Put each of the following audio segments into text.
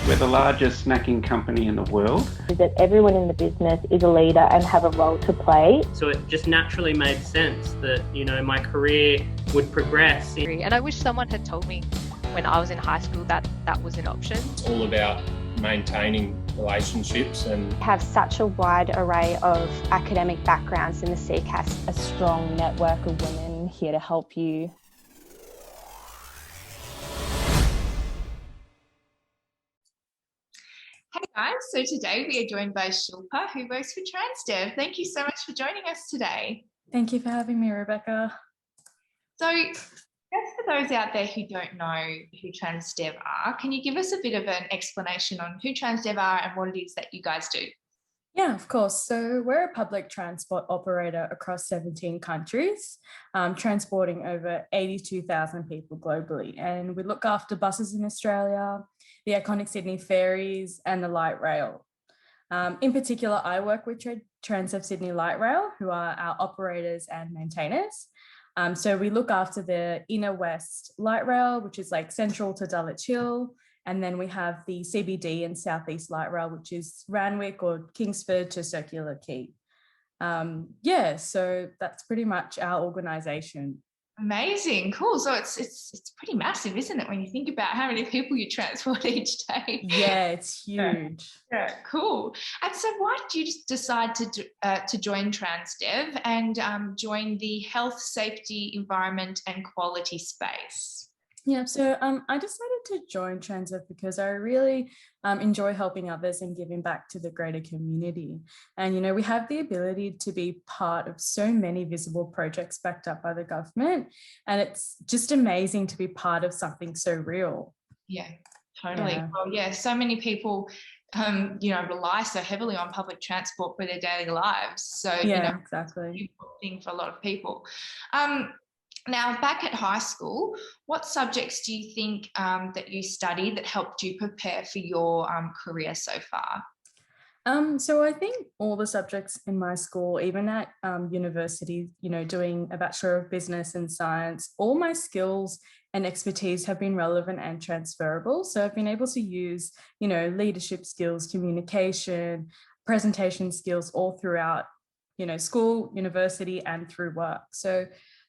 We're the largest snacking company in the world. That everyone in the business is a leader and have a role to play. So it just naturally made sense that, my career would progress. And I wish someone had told me when I was in high school that that was an option. It's all about maintaining relationships and have such a wide array of academic backgrounds in the CCAS. A strong network of women here to help you. Hey guys, so today we are joined by Shilpa, who works for Transdev. Thank you so much for joining us today. Thank you for having me, Rebecca. So, just for those out there who don't know who Transdev are, can you give us a bit of an explanation on who Transdev are and what it is that you guys do? Yeah, of course. So we're a public transport operator across 17 countries, transporting over 82,000 people globally. And we look after buses in Australia, the iconic Sydney ferries, and the light rail. In particular, I work with Transdev Sydney Light Rail, who are our operators and maintainers. So we look after the Inner West Light Rail, which is like central to Dulwich Hill. And then we have the CBD and Southeast Light Rail, which is Randwick or Kingsford to Circular Quay. So that's pretty much our organisation. Amazing, cool. So it's pretty massive, isn't it, when you think about how many people you transport each day? Yeah, it's huge. Yeah, cool. And so why did you just decide to join Transdev and join the health, safety, environment and quality space? Yeah, so I decided to join Transdev because I really enjoy helping others and giving back to the greater community. And, we have the ability to be part of so many visible projects backed up by the government. And it's just amazing to be part of something so real. Yeah, totally. Yeah. Well, yeah, so many people, rely so heavily on public transport for their daily lives. So, exactly. It's an important thing for a lot of people. Now, back at high school, what subjects do you think that you studied that helped you prepare for your career so far? So I think all the subjects in my school, even at university, doing a Bachelor of Business and Science, all my skills and expertise have been relevant and transferable. So I've been able to use, leadership skills, communication, presentation skills all throughout, school, university, and through work. So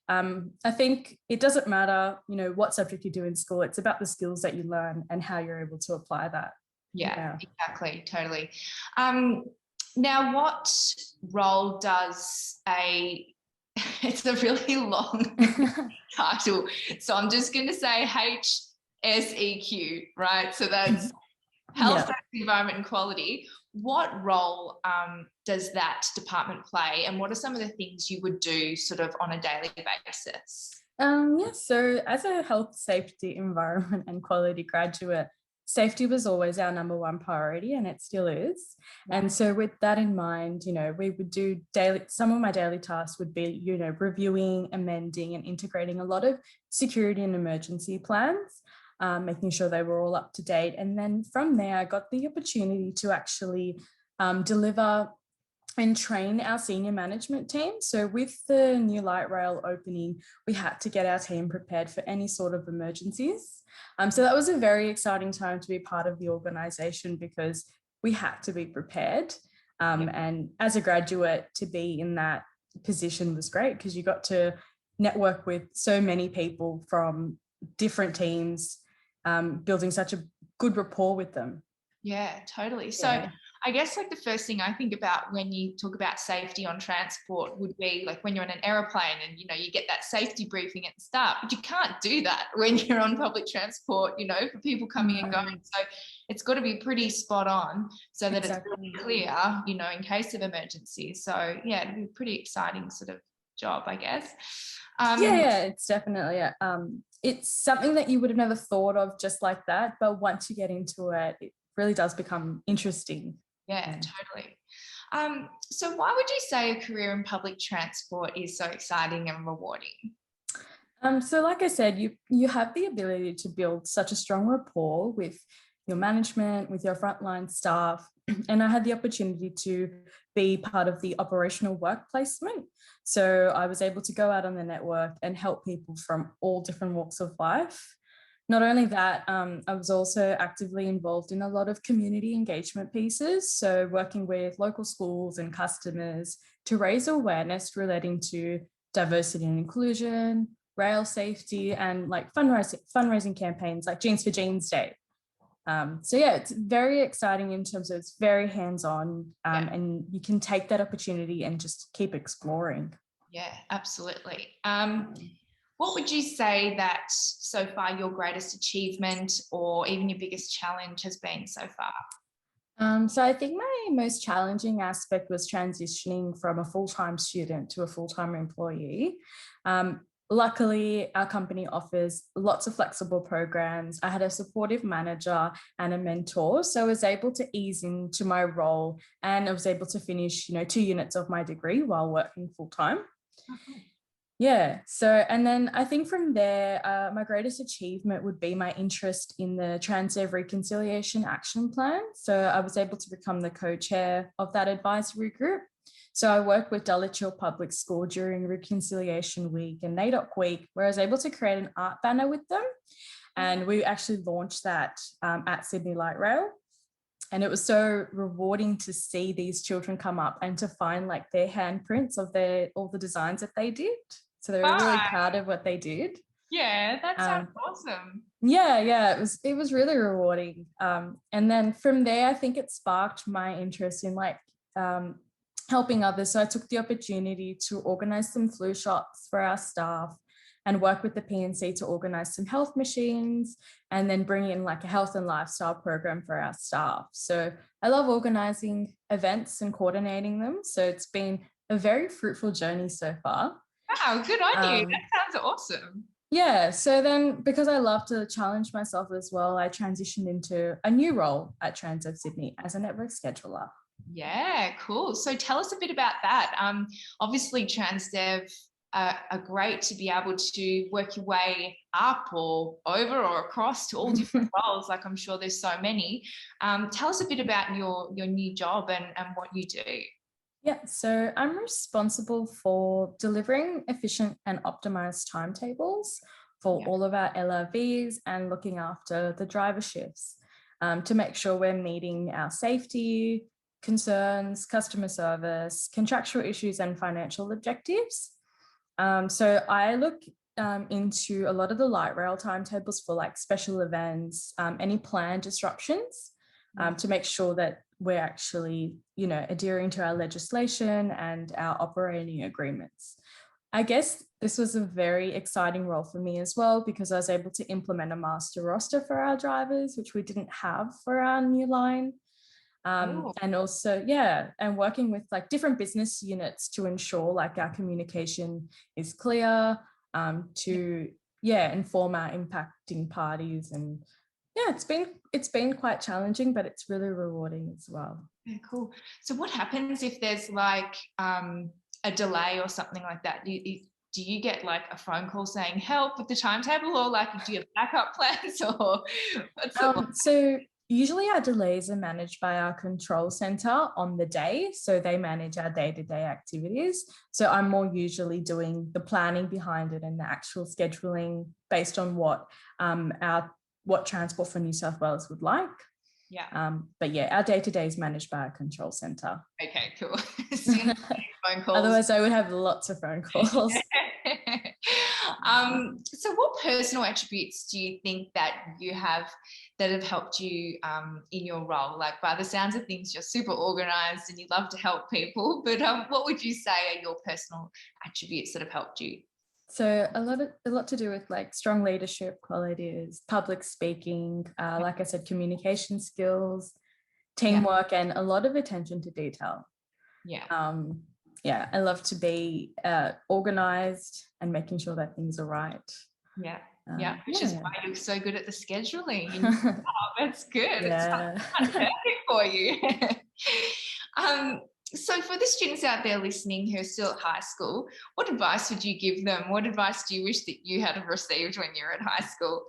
I think it doesn't matter, what subject you do in school. It's about the skills that you learn and how you're able to apply that. Yeah. Exactly. Totally. Now, what role does it's a really long title. So I'm just going to say HSEQ, right? So that's health, safety, environment and quality. What role does that department play and what are some of the things you would do sort of on a daily basis? So as a health, safety, environment and quality graduate, safety was always our number one priority and it still is. Yeah. And so with that in mind, we would do some of my daily tasks would be, reviewing, amending and integrating a lot of security and emergency plans. Making sure they were all up to date. And then from there, I got the opportunity to actually deliver and train our senior management team. So with the new light rail opening, we had to get our team prepared for any sort of emergencies. So that was a very exciting time to be part of the organisation because we had to be prepared. And as a graduate, to be in that position was great because you got to network with so many people from different teams, building such a good rapport with them. Yeah, totally. So I guess like the first thing I think about when you talk about safety on transport would be like when you're on an aeroplane and, you get that safety briefing at the start, but you can't do that when you're on public transport, for people coming and going. So it's got to be pretty spot on so that it's really clear, in case of emergency. So yeah, it'd be a pretty exciting sort of job, I guess. It's definitely it's something that you would have never thought of just like that, but once you get into it, it really does become interesting. Yeah, totally. So why would you say a career in public transport is so exciting and rewarding? So like I said, you have the ability to build such a strong rapport with your management, with your frontline staff. And I had the opportunity to be part of the operational work placement. So I was able to go out on the network and help people from all different walks of life. Not only that, I was also actively involved in a lot of community engagement pieces. So working with local schools and customers to raise awareness relating to diversity and inclusion, rail safety, and like fundraising campaigns like Jeans for Jeans Day. So yeah, it's very exciting in terms of it's very hands-on, and you can take that opportunity and just keep exploring. Yeah, absolutely. What would you say that so far your greatest achievement or even your biggest challenge has been so far? So I think my most challenging aspect was transitioning from a full-time student to a full-time employee. Luckily, our company offers lots of flexible programs. I had a supportive manager and a mentor, so I was able to ease into my role, and I was able to finish, 2 units of my degree while working full-time. Okay. Yeah, so, and then I think from there, my greatest achievement would be my interest in the Transdev Reconciliation Action Plan. So I was able to become the co-chair of that advisory group. So I worked with Dulwich Hill Public School during Reconciliation Week and NAIDOC Week, where I was able to create an art banner with them. And we actually launched that at Sydney Light Rail. And it was so rewarding to see these children come up and to find like their handprints of all the designs that they did. So they were really proud of what they did. Yeah, that sounds awesome. Yeah, it was really rewarding. And then from there, I think it sparked my interest in like helping others. So I took the opportunity to organize some flu shots for our staff and work with the PNC to organize some health machines and then bring in like a health and lifestyle program for our staff. So I love organizing events and coordinating them. So it's been a very fruitful journey so far. Wow, good on you. That sounds awesome. Yeah, so then because I love to challenge myself as well, I transitioned into a new role at Transdev Sydney as a network scheduler. Yeah, cool. So tell us a bit about that. Obviously, Transdev are great to be able to work your way up or over or across to all different roles. Like I'm sure there's so many. Tell us a bit about your new job and what you do. Yeah, so I'm responsible for delivering efficient and optimized timetables for all of our LRVs and looking after the driver shifts to make sure we're meeting our safety concerns, customer service, contractual issues, and financial objectives. So I look into a lot of the light rail timetables for like special events, any planned disruptions to make sure that we're actually, adhering to our legislation and our operating agreements. I guess this was a very exciting role for me as well because I was able to implement a master roster for our drivers, which we didn't have for our new line. And also, and working with like different business units to ensure like our communication is clear, to inform our impacting parties. And it's been quite challenging, but it's really rewarding as well. Yeah, cool. So what happens if there's like a delay or something like that? Do you get like a phone call saying help with the timetable, or like do you have backup plans, or what's so usually our delays are managed by our control center on the day. So they manage our day-to-day activities. So I'm more usually doing the planning behind it and the actual scheduling based on what Transport for New South Wales would like. Yeah. But our day-to-day is managed by our control center. Okay, cool. Phone calls. Otherwise I would have lots of phone calls. So what personal attributes do you think that you have that have helped you in your role? Like by the sounds of things, you're super organized and you love to help people, but what would you say are your personal attributes that have helped you? So a lot to do with like strong leadership qualities, public speaking, like I said, communication skills, teamwork, and a lot of attention to detail. I love to be organized and making sure that things are right. Which is why you're so good at the scheduling. That's good. Yeah. It's perfect for you. So for the students out there listening who are still at high school, what advice would you give them? What advice do you wish that you had received when you were at high school?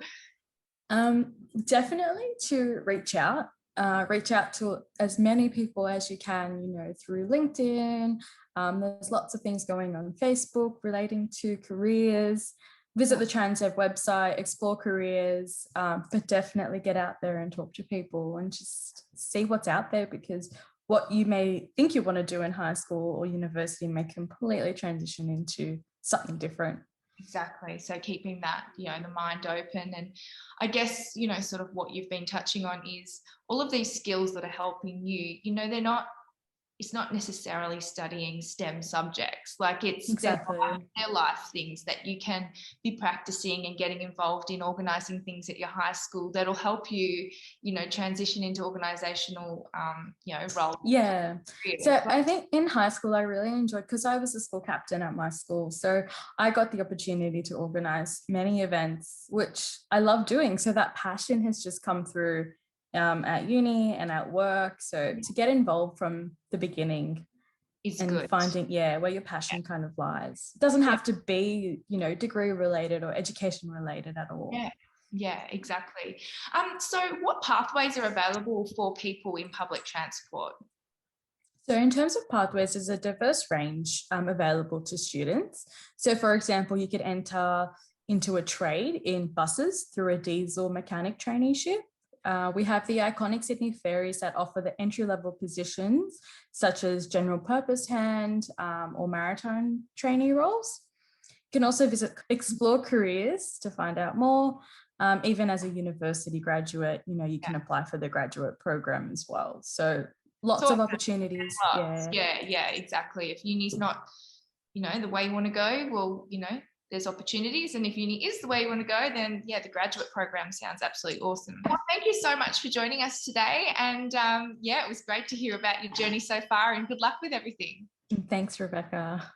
Definitely to reach out to as many people as you can, through LinkedIn. There's lots of things going on Facebook relating to careers. visit the Transdev website, explore careers, but definitely get out there and talk to people and just see what's out there, because what you may think you want to do in high school or university may completely transition into something different. Exactly. So keeping that, the mind open. And I guess, sort of what you've been touching on is all of these skills that are helping you, it's not necessarily studying STEM subjects. Like Exactly. they're life things that you can be practicing and getting involved in organising things at your high school that'll help you, transition into organisational, roles. Yeah. So I think in high school, I really enjoyed, because I was a school captain at my school. So I got the opportunity to organise many events, which I love doing. So that passion has just come through at uni and at work. So to get involved from the beginning is and good. finding where your passion kind of lies. It doesn't have to be degree related or education related at all. Yeah, exactly. So what pathways are available for people in public transport? So in terms of pathways, there's a diverse range available to students. So for example, you could enter into a trade in buses through a diesel mechanic traineeship. We have the iconic Sydney ferries that offer the entry-level positions, such as general purpose hand or maritime trainee roles. You can also visit Explore Careers to find out more. Even as a university graduate, you can apply for the graduate program as well. So lots of opportunities. Yeah, exactly. If uni's not, the way you want to go, well, there's opportunities. And if uni is the way you want to go, then the graduate program sounds absolutely awesome. Well, thank you so much for joining us today. And it was great to hear about your journey so far, and good luck with everything. Thanks, Rebecca.